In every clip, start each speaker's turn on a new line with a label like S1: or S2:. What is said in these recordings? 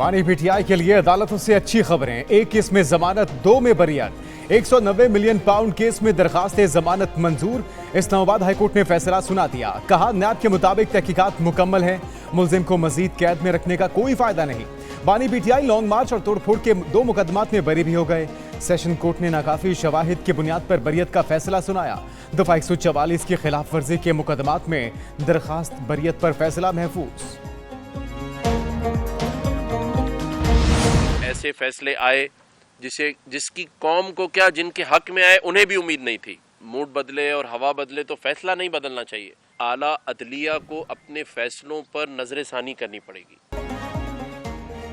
S1: बानी पीटीआई के लिए अदालतों से अच्छी खबरें। एक केस में जमानत, 2 में बरियत। 190 मिलियन पाउंड केस में दरखास्त जमानत मंजूर। इस्लामाबाद हाईकोर्ट ने फैसला सुना दिया। कहा, न्याय के मुताबिक तहकीकात मुकम्मल है, मुलजिम को मजीद कैद में रखने का कोई फायदा नहीं। बानी पीटीआई लॉन्ग मार्च और तोड़फोड़ के 2 मुकदमात में बरी भी हो गए। सेशन कोर्ट ने नाकाफी शवाहिद की बुनियाद पर बरियत का फैसला सुनाया। दफा 144 की खिलाफ वर्जी के मुकदमात में दरखास्त बरियत पर फैसला महफूज।
S2: ऐसे फैसले आए जिसकी कौम को क्या, जिनके हक में आए उन्हें भी उम्मीद नहीं थी। मूड बदले और हवा बदले तो फैसला नहीं बदलना चाहिए। आला अदलिया को अपने फैसलों पर नजरसानी करनी पड़ेगी।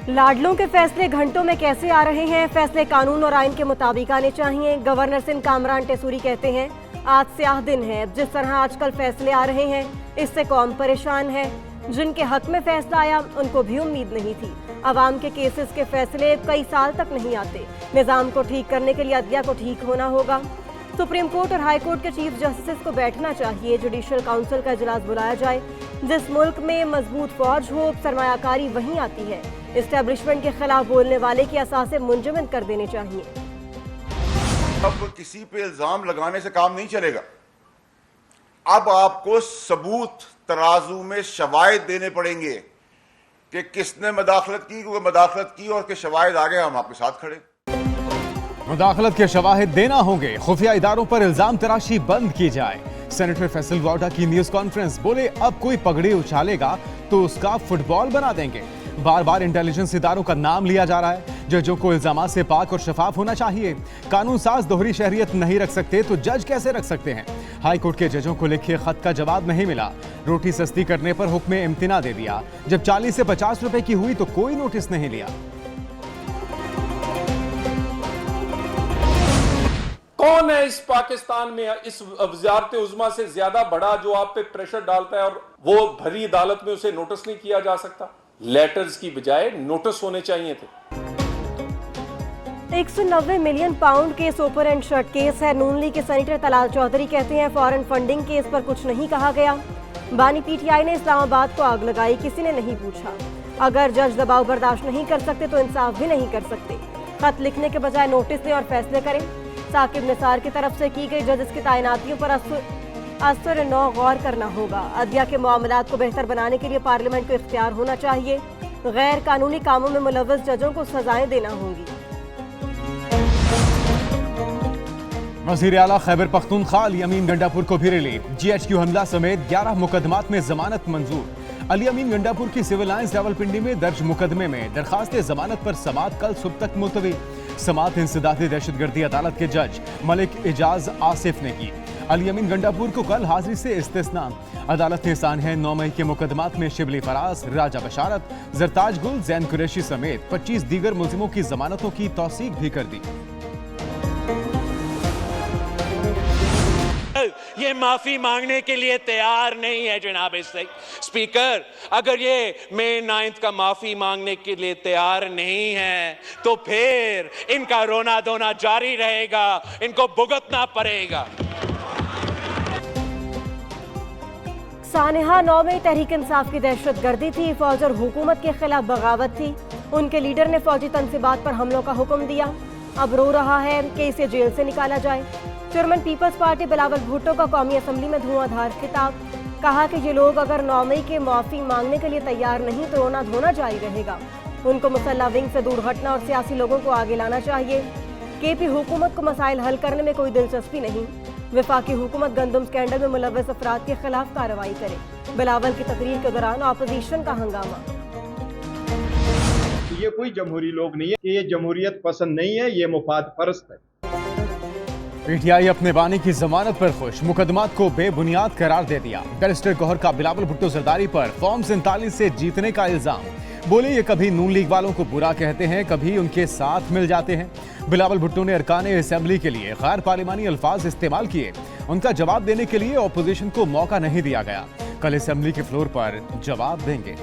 S3: लाडलों के फैसले घंटों में कैसे आ रहे हैं? फैसले कानून और आइन के मुताबिक आने चाहिए। गवर्नर सिंध कामरान टेसूरी कहते हैं, आज स्याह दिन है। जिस तरह आजकल फैसले आ रहे हैं, इससे कौम परेशान है। जिनके हक में फैसला आया उनको भी उम्मीद नहीं थी। अवाम के केसेस के फैसले कई साल तक नहीं आते। निज़ाम को ठीक करने के लिए अदलिया को ठीक होना होगा। सुप्रीम कोर्ट और हाई कोर्ट के चीफ जस्टिस को बैठना चाहिए। जुडिशल काउंसिल का इजलास बुलाया जाए। जिस मुल्क में मजबूत फौज हो, सरमायाकारी वहीं आती है। एस्टेब्लिशमेंट के खिलाफ बोलने वाले की असासे मुंजमद कर देने चाहिए।
S4: अब किसी पे इल्जाम लगाने से काम नहीं चलेगा। अब आपको सबूत तराजू में शवाहिद देने पड़ेंगे कि किसने मदाखलत की, क्योंकि मदाखलत की और के शवाहिद आगे हम आपके साथ खड़े।
S1: मुदाखलत के शवाहिद देना होंगे। खुफिया इदारों पर इल्जाम तराशी बंद की जाए। सेनेटर फैसल वाडा की न्यूज कॉन्फ्रेंस, बोले अब कोई पगड़ी उछालेगा तो उसका फुटबॉल बना देंगे। बार बार इंटेलिजेंस इदारों का नाम लिया जा रहा है। जजों को इल्जामात से पाक और शफाफ होना चाहिए। कानून साज दोहरी शहरियत नहीं रख सकते तो जज कैसे रख सकते हैं? हाई कोर्ट के जजों को लिखे खत का जवाब नहीं मिला। रोटी सस्ती करने पर हुक्म इम्तिना दे दिया। जब 40 से 50 रुपए की हुई तो कोई नोटिस नहीं लिया।
S5: कौन है इस पाकिस्तान में इस वजारत उज़्मा से ज्यादा बड़ा जो आप पे प्रेशर डालता है और वो भरी अदालत में उसे नोटिस नहीं किया जा सकता? लेटर्स की बजाय नोटिस होने चाहिए थे।
S3: 190 million pound case open and shut case है। नून लीग के सेनेटर तलाल चौधरी कहते हैं, फॉरेन फंडिंग केस पर कुछ नहीं कहा गया। बानी पीटीआई ने इस्लामाबाद को आग लगाई, किसी ने नहीं पूछा। अगर जज दबाव बर्दाश्त नहीं कर सकते तो इंसाफ भी नहीं कर सकते। खत लिखने के बजाय नोटिस दें और फैसले करें। साकिब निसार की तरफ से की गई जजेस की तैनातियों पर असर नौ गौर करना होगा। अदलिया के मामलात को बेहतर बनाने के लिए पार्लियामेंट को इख्तियार होना चाहिए। गैर कानूनी कामों में मुलव्वस जजों को सजाएं देना होंगी।
S1: वज़ीर आला खैबर पख्तूनख्वा अली अमीन गंडापुर को भी रिलीफ। GHQ हमला समेत 11 मुकदमात में जमानत मंजूर। अली अमीन गंडापुर की सिविल लाइंस रावलपिंडी में दर्ज मुकदमे में दरखास्त जमानत पर समाअत कल सुबह तक मुलतवी। समाअत इंसदादी दहशतगर्दी अदालत के जज मलिक इजाज आसिफ ने की। अली अमीन गंडापुर को कल हाजिरी से इस्तिस्ना। अदालत ने सानह 9 मई के मुकदमात में शिबली फराज, राजा बशारत, जरताज गुल, जैन कुरैशी समेत 25 दीगर मुलजिमों की जमानतों की तौसीक भी कर दी।
S6: ये माफी मांगने के लिए तैयार नहीं है जनाब स्पीकर। अगर ये मई 9 का माफी मांगने के लिए तैयार नहीं है तो फिर इनका रोना धोना जारी रहेगा, इनको भुगतना पड़ेगा।
S3: सानेहा 9 मई तहरीक इंसाफ की दहशतगर्दी थी। फौज और हुकूमत के खिलाफ बगावत थी। उनके लीडर ने फौजी तनसीबात पर हमलों का हुक्म दिया। अब रो रहा है कि इसे जेल से निकाला जाए। चेयरमैन पीपल्स पार्टी बिलावल भुट्टो का कौमी असम्बली में धुआंधार खिताब। कहा कि ये लोग अगर 9 मई के माफी मांगने के लिए तैयार नहीं तो रोना धोना जारी रहेगा। उनको मुसल्ला विंग से दूर हटना और सियासी लोगों को आगे लाना चाहिए। KP हुकूमत को मसाइल हल करने में कोई दिलचस्पी नहीं। वफाकी हुकूमत गंदम स्कैंडल में मुलव्वस अफराद के खिलाफ कार्रवाई करे। बिलावल की तकरीर के दौरान अपोजिशन का हंगामा।
S7: ये कोई जमहूरी लोग नहीं है, ये जमहूरियत पसंद नहीं है, ये मुफाद परस्त है।
S1: पीटीआई अपने बानी की जमानत पर खुश। मुकदमात को बेबुनियाद करार दे दिया। बैरिस्टर गौहर का बिलावल भुट्टो जरदारी पर फॉर्म 47 से जीतने का इल्जाम। बोले ये कभी नून लीग वालों को बुरा कहते हैं, कभी उनके साथ मिल जाते हैं। बिलावल भुट्टो ने अरकान असेंबली के लिए गैर पार्लिमानी अल्फाज इस्तेमाल किए। उनका जवाब देने के लिए अपोजिशन को मौका नहीं दिया गया। कल असेंबली के फ्लोर पर जवाब देंगे।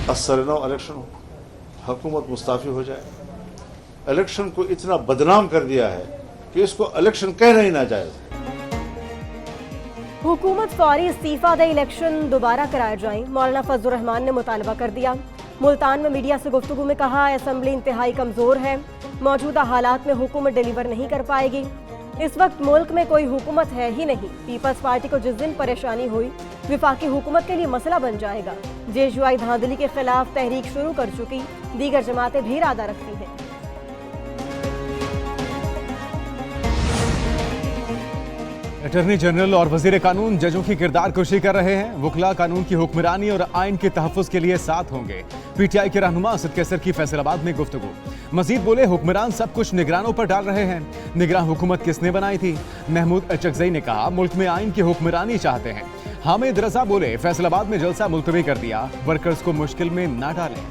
S8: इलेक्शन हो, हुकूमत मुस्ताफी हो जाए। इलेक्शन को इतना बदनाम कर दिया है कि इसको इलेक्शन कहना ही नाजायज है।
S3: हुकूमत फौरी इस्तीफा दे, इलेक्शन दोबारा कराए जाएं। मौलाना फजलुर रहमान ने मुतालबा कर दिया। मुल्तान में मीडिया से गुफ्तगू में कहा, असेंबली इंतहाई कमजोर है, मौजूदा हालात में हुकूमत डिलीवर नहीं कर पाएगी। इस वक्त मुल्क में कोई हुकूमत है ही नहीं। पीपल्स पार्टी को जिस दिन परेशानी हुई विफाकी हुकूमत के लिए मसला बन जाएगा। JUI धांधली के खिलाफ तहरीक शुरू कर चुकी, दीगर जमातें भी इरादा रखती हैं।
S1: अटॉर्नी जनरल और वजीर कानून जजों की किरदार कुशी कर रहे हैं। वकला कानून की हुक्मरानी और आइन के तहफ़्फ़ुज़ के लिए साथ होंगे। PTI के रहनुमा असद कैसर की फैसलाबाद में गुफ्तगू। मजीद बोले, हुक्मरान सब कुछ निगरानों पर डाल रहे हैं। निगरान हुकूमत किसने बनाई थी? महमूद अचकजई ने कहा, मुल्क में आइन की हुक्मरानी चाहते हैं। हामिद रजा बोले, फैसलाबाद में जलसा मुलतवी कर दिया, वर्कर्स को मुश्किल में ना डालें।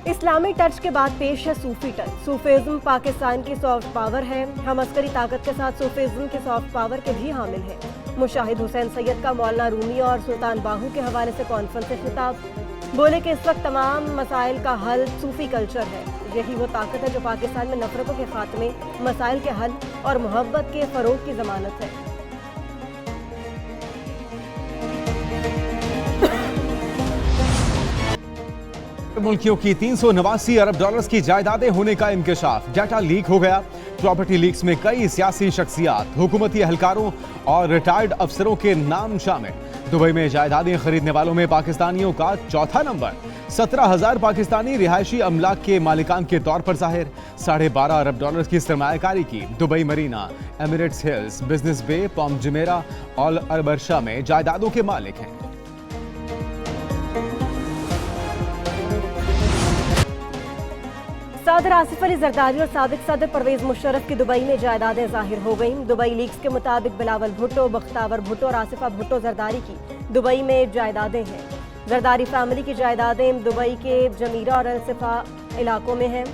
S3: इस्लामी टच के बाद पेश है सूफी टच। सूफिज्म पाकिस्तान की सॉफ्ट पावर है। हम अस्करी ताकत के साथ सूफिज्म के सॉफ्ट पावर के भी हामिल हैं। मुशाहिद हुसैन सैयद का मौलाना रूमी और सुल्तान बाहू के हवाले से कॉन्फ्रेंस से खिताब। बोले कि इस वक्त तमाम मसाइल का हल सूफी कल्चर है। यही वो ताकत है जो पाकिस्तान में नफरतों के खात्मे, मसाइल के हल और मोहब्बत के फरोग की जमानत है।
S1: मुल्कियों की 389 अरब डॉलर्स की जायदादें होने का इंकशाफ। डाटा लीक हो गया। प्रॉपर्टी लीक्स में कई सियासी शख्सियात, हुकूमती एहलकारों और रिटायर्ड अफसरों के नाम शामिल। दुबई में जायदादें खरीदने वालों में पाकिस्तानियों का चौथा नंबर। 17,000 पाकिस्तानी रिहायशी अमलाक के मालिकान के तौर पर जाहिर। 12.5 अरब डॉलर्स की सरमायाकारी की। Dubai marina, Emirates hills, business bay, palm Jumeirah और अरबरशा में जायदादों के मालिक हैं।
S3: सदर आसिफ अली जरदारी और साबिक सदर परवेज मुशर्रफ की दुबई में जायदादें जाहिर हो गईं। दुबई लीक्स के मुताबिक बिलावल भुट्टो, बख्तावर भुट्टो और आसिफा भुट्टो जरदारी की दुबई में जायदादें हैं। जरदारी फैमिली की जायदादें दुबई के जमीरा और अलसिफा इलाकों में हैं।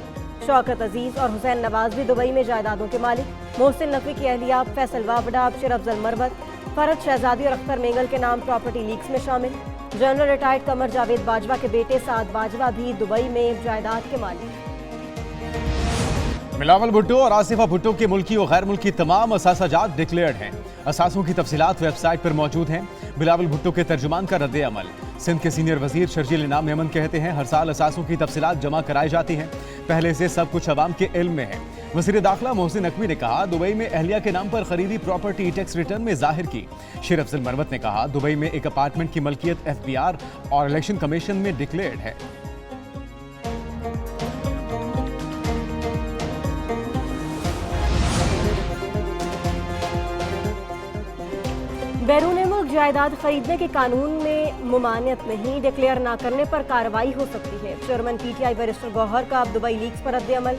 S3: शौकत अजीज और हुसैन नवाज भी दुबई में जायदादों के मालिक। मोहसिन नकवी की अहलिया फैसल वावडा, शेर अफजल मरवत, फरद शहजादी और अख्तर मेंगल के नाम प्रॉपर्टी लीक्स में शामिल। जनरल रिटायर्ड कमर जावेद बाजवा के बेटे साद बाजवा भी दुबई में जायदाद के मालिक।
S1: बिलावल भुट्टो और आसिफा भुट्टो के मुल्की और गैर मुल्की तमाम असासाजात डिक्लेयर्ड हैं। असासों की तफसीलात वेबसाइट पर मौजूद हैं। बिलावल भुट्टो के तर्जुमान का रद्द अमल। सिंध के सीनियर वजीर शर्जील इनाम मेमन कहते हैं, हर साल असासों की तफसीलात जमा कराई जाती हैं। पहले से सब कुछ अवाम के इल्म में है। वज़ीर दाखिला मोहसिन नकवी ने कहा, दुबई में अहलिया के नाम पर खरीदी प्रॉपर्टी टैक्स रिटर्न में जाहिर की। शेर अफजल मरवत ने कहा, दुबई में एक अपार्टमेंट की मलकियत FBR और इलेक्शन कमीशन में डिक्लेयर्ड है।
S3: बैरून मुल्क जायदाद खरीदने के कानून में मुमानियत नहीं, डिक्लेयर न करने पर कार्रवाई हो सकती है। चेयरमैन PTI बैरिस्टर गौहर का अब दुबई लीक्स पर रद्द अमल।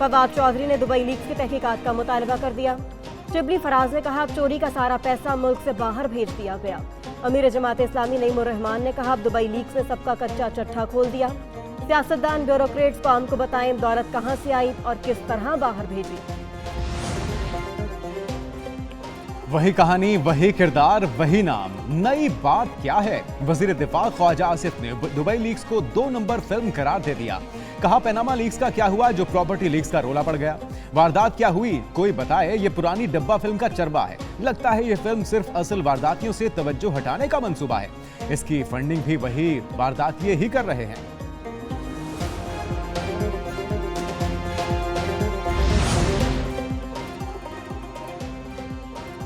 S3: फवाद चौधरी ने दुबई लीक्स की तहकीकात का मुतालबा कर दिया। शिबली फराज ने कहा, चोरी का सारा पैसा मुल्क से बाहर भेज दिया गया। अमीर जमात इस्लामी नईमुर रहमान ने कहा, दुबई लीक्स ने सबका कच्चा चट्टा खोल दिया। सियासतदान ब्यूरोक्रेट्स कौम को बताएं दौलत कहाँ से आई और किस तरह बाहर भेजी।
S1: वही कहानी, वही किरदार, वही नाम। नई बात क्या है? वजीर दिफा ख्वाजा आसिफ ने दुबई लीक्स को 2 नंबर फिल्म करार दे दिया। कहा, पैनामा लीक्स का क्या हुआ जो प्रॉपर्टी लीक्स का रोला पड़ गया? वारदात क्या हुई कोई बताए? ये पुरानी डब्बा फिल्म का चरबा है। लगता है ये फिल्म सिर्फ असल वारदातियों से तवज्जो हटाने का मंसूबा है। इसकी फंडिंग भी वही वारदातिये ही कर रहे हैं।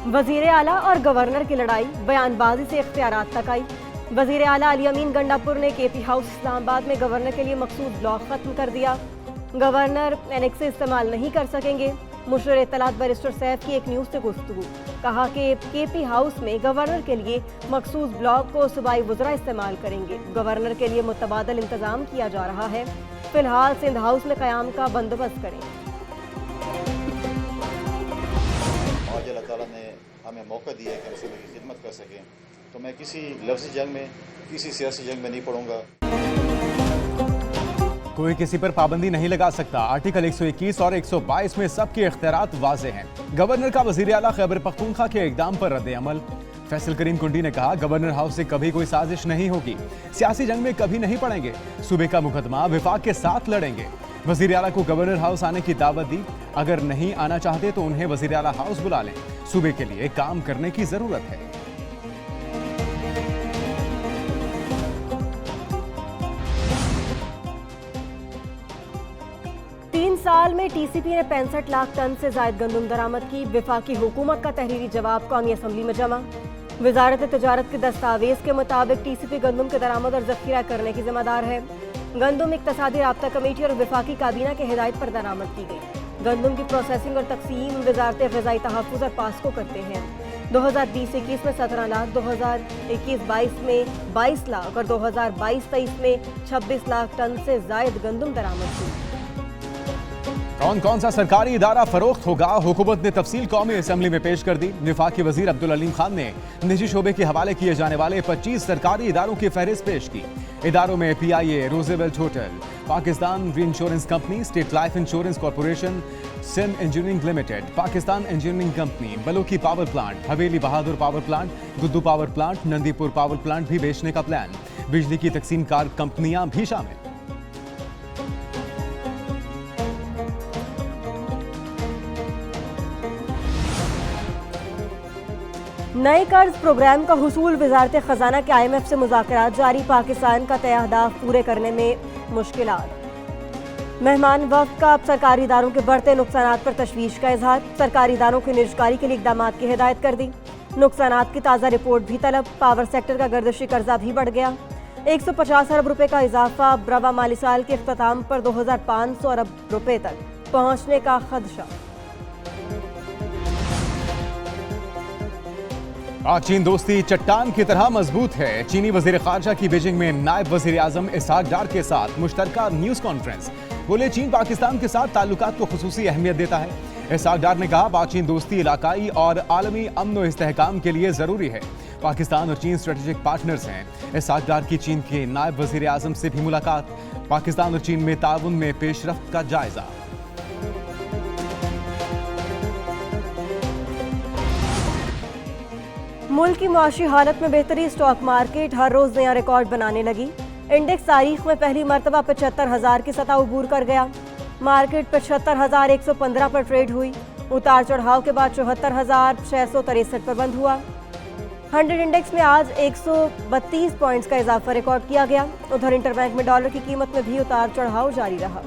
S3: वजीर आला और गवर्नर की लड़ाई, बयानबाजी से इख्तियारात तक आई। वजीर आला अली अमीन गंडापुर ने KP हाउस इस्लामाबाद में गवर्नर के लिए मखसूस ब्लॉक खत्म कर दिया। गवर्नर एनेक्स इस्तेमाल नहीं कर सकेंगे। मुशर इत्तलात बैरिस्टर सैफ की एक न्यूज़ से गुफ्तगू। कहा कि KP हाउस में गवर्नर के लिए मखसूस ब्लॉक को सूबाई वज़रा इस्तेमाल करेंगे। गवर्नर के लिए मुतबादल इंतजाम किया जा रहा है। फिलहाल सिंध हाउस में क़याम का बंदोबस्त करें।
S9: अल्लाह ताला ने हमें मौका दिया है कि रसूल की खिदमत कर सकें, तो मैं किसी लफ्ज़ी जंग में, किसी सियासी जंग में नहीं पड़ूंगा।
S1: कोई किसी पर पाबंदी नहीं लगा सकता। आर्टिकल 121 और 122 में सबके इख्तियारात वाज़ेह हैं। गवर्नर का वज़ीर आला खैबर पख्तूनख्वा के इक़दाम पर रद्द अमल। फैसल करीम कुंडी ने कहा, गवर्नर हाउस से कभी कोई साजिश नहीं होगी। सियासी जंग में कभी नहीं पड़ेंगे। सूबे का मुकदमा विफाक के साथ लड़ेंगे। वजीर आला को गवर्नर हाउस आने की दावत दी। अगर नहीं आना चाहते तो उन्हें वजीर आला हाउस बुला लें। सूबे के लिए काम करने की जरूरत है।
S3: साल में टीसीपी ने 65 लाख टन से जायद गंदम दरामद की। वफाकी हुकूमत का तहरीरी जवाब कौमी असम्बली में जमा। वजारत तजारत के दस्तावेज के मुताबिक टीसीपी गंदम के दरामद और जखीरा करने की जिम्मेदार है। गंदम इक्तसादी राब्ता कमेटी और वफाकी काबीना के हिदायत पर दरामद की गई। गंदम की प्रोसेसिंग और तकसीम वजारत ग़िज़ाई तहफ़्फ़ुज़ और पास्को करते हैं। 2020-21 में 17 लाख, 2021-22 में 22 लाख और 2022-23 में 26 लाख टन से जायद गंदम दरामद हुई।
S1: कौन कौन सा सरकारी इदारा फरोख्त होगा, हुकूमत ने तफसील कौमी असेंबली में पेश कर दी। वफाकी वजीर अब्दुल अलीम खान ने निजी शोबे के हवाले किए जाने वाले 25 सरकारी इदारों की फहरिस्त पेश की। इदारों में PIA, रोजेवेल्ट hotel, Pakistan re insurance company, state life insurance corporation, Sindh engineering limited, Pakistan engineering company, Balloki power plant, Haveli Bahadur power plant, Guddu power plant, Nandipur power plant भी बेचने का प्लान। बिजली की तकसीम कार कंपनियां भी शामिल।
S3: नए कर्ज प्रोग्राम का हुसूल वजारत खजाना के IMF से मुज़ाकरात जारी। पाकिस्तान का तय अहदाफ पूरे करने में मुश्किलात। मेहमान वक्त का अब सरकारी इदारों के बढ़ते नुकसानात पर तशवीश का इजहार। सरकारी इदारों की निजकारी के लिए इक़दामात की हिदायत कर दी। नुकसानात की ताज़ा रिपोर्ट भी तलब। पावर सेक्टर का गर्दिशी कर्जा भी बढ़ गया। 150 अरब रुपए का इजाफा। रवा माली साल के इख्तिताम पर 2500 अरब रुपए तक पहुँचने का खदशा।
S1: पाक चीन दोस्ती चट्टान की तरह मजबूत है। चीनी वजीर खारजा की बीजिंग में नायब वजीर आजम इसहाक डार के साथ मुश्तरका न्यूज कॉन्फ्रेंस। बोले, चीन पाकिस्तान के साथ ताल्लुकात को खुसूसी अहमियत देता है। इसहाक डार ने कहा, पाक चीन दोस्ती इलाकाई और आलमी अमन व इस्तेहकाम के लिए जरूरी है। पाकिस्तान और चीन स्ट्रेटेजिक पार्टनर्स हैं। इसहाक डार की चीन के नायब वजीर आजम से भी मुलाकात। पाकिस्तान और चीन में ताउन में पेशरफ्त का जायजा।
S3: मुल्क की मुआशी हालत में बेहतरी। स्टॉक मार्केट हर रोज नया रिकॉर्ड बनाने लगी। इंडेक्स तारीख में पहली मरतबा 75,000 की सतह अबूर कर गया। मार्केट 75,115 पर ट्रेड हुई। उतार चढ़ाव के बाद 74,663 पर बंद हुआ। 100 इंडेक्स में आज 132 पॉइंट्स का इजाफा रिकॉर्ड किया गया। उधर इंटरबैंक में डॉलर की कीमत में भी उतार चढ़ाव जारी रहा।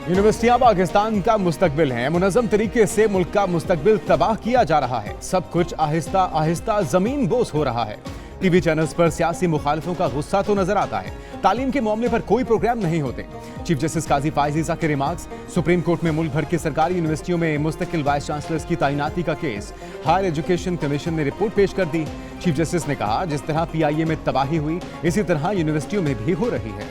S1: यूनिवर्सिटियां पाकिस्तान का मुस्तकबिल हैं। मुनज़्ज़म तरीके से मुल्क का मुस्तकबिल तबाह किया जा रहा है। सब कुछ आहिस्ता आहिस्ता जमीन बोस हो रहा है। टीवी चैनल्स पर सियासी मुखालिफों का गुस्सा तो नजर आता है। तालीम के मामले पर कोई प्रोग्राम नहीं होते। चीफ जस्टिस काजी फायज़ ईसा के रिमार्क्स। सुप्रीम कोर्ट में मुल्क भर की सरकारी यूनिवर्सिटियों में मुस्तकिल वाइस चांसलर्स की तैनाती का केस। हायर एजुकेशन कमीशन ने रिपोर्ट पेश कर दी। चीफ जस्टिस ने कहा, जिस तरह PIA में तबाही हुई, इसी तरह यूनिवर्सिटियों में भी हो रही है।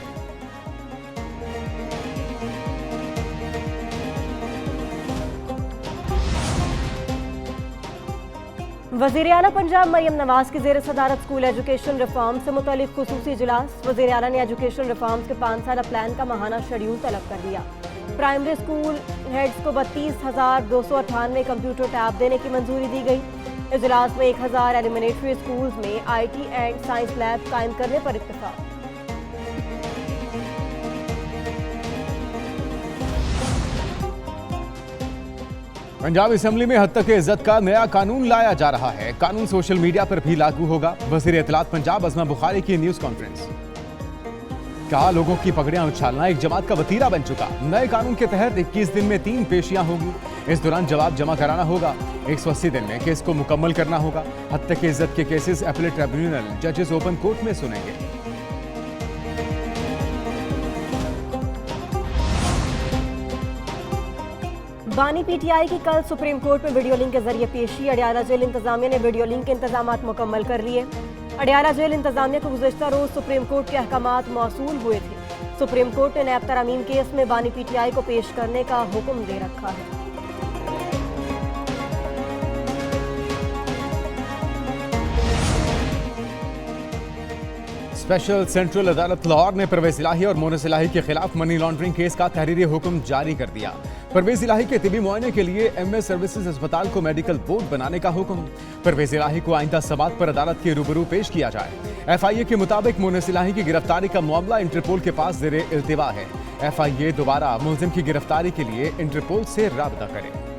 S3: वज़ीर आला पंजाब मरियम नवाज की ज़ेर सदारत स्कूल एजुकेशन रिफॉर्म से मुतालिक खुसूसी इजलास। वज़ीर आला ने एजुकेशन रिफॉर्म्स के 5 साला प्लान का माहाना शेड्यूल तलब कर दिया। प्राइमरी स्कूल हेड्स को 32,298 कंप्यूटर टैब देने की मंजूरी दी गई। इजलास में 1,000 एलिमिनेटरी स्कूल्स में IT एंड साइंस लैब कायम करने पर इत्तेफाक।
S1: पंजाब असेंबली में हद तक इज्जत का नया कानून लाया जा रहा है। कानून सोशल मीडिया पर भी लागू होगा। वज़ीर इत्तलात पंजाब अज़मा बुखारी की न्यूज कॉन्फ्रेंस। कहा, लोगों की पगड़ियां उछालना एक जमात का वतीरा बन चुका। नए कानून के तहत 21 दिन में 3 पेशियां होगी। इस दौरान जवाब जमा कराना होगा। 180 दिन में केस को मुकम्मल करना होगा। हद तक इज्जत के केसेस अपील ट्रिब्यूनल जजेस ओपन कोर्ट में सुनेंगे।
S3: बानी PTI की कल सुप्रीम कोर्ट में वीडियो लिंक के जरिए पेशी। अडियाला जेल इंतजामिया ने वीडियो लिंक के इंतजामात मुकम्मल कर लिए। अडियाला जेल इंतजामिया को गुज़िश्ता रोज सुप्रीम कोर्ट के अहकामात मौसूल हुए थे। सुप्रीम कोर्ट ने नैब तरामीम केस में बानी PTI को पेश करने का हुक्म दे रखा है।
S1: स्पेशल सेंट्रल अदालत लाहौर ने परवेज इलाही और मोनस इलाही के खिलाफ मनी लॉन्ड्रिंग केस का तहरीरी हुक्म जारी कर दिया। परवेज इलाही के तिबी मुआयने के लिए MS सर्विसेज अस्पताल को मेडिकल बोर्ड बनाने का हुक्म। परवेज इलाही को आइंदा समात पर अदालत के रूबरू पेश किया जाए। FIA के मुताबिक मोनिस इलाही की गिरफ्तारी का मामला इंटरपोल के पास ज़ेरे इल्तिवा है। FIA दोबारा मुलजिम की गिरफ्तारी के लिए इंटरपोल से राब्ता करे।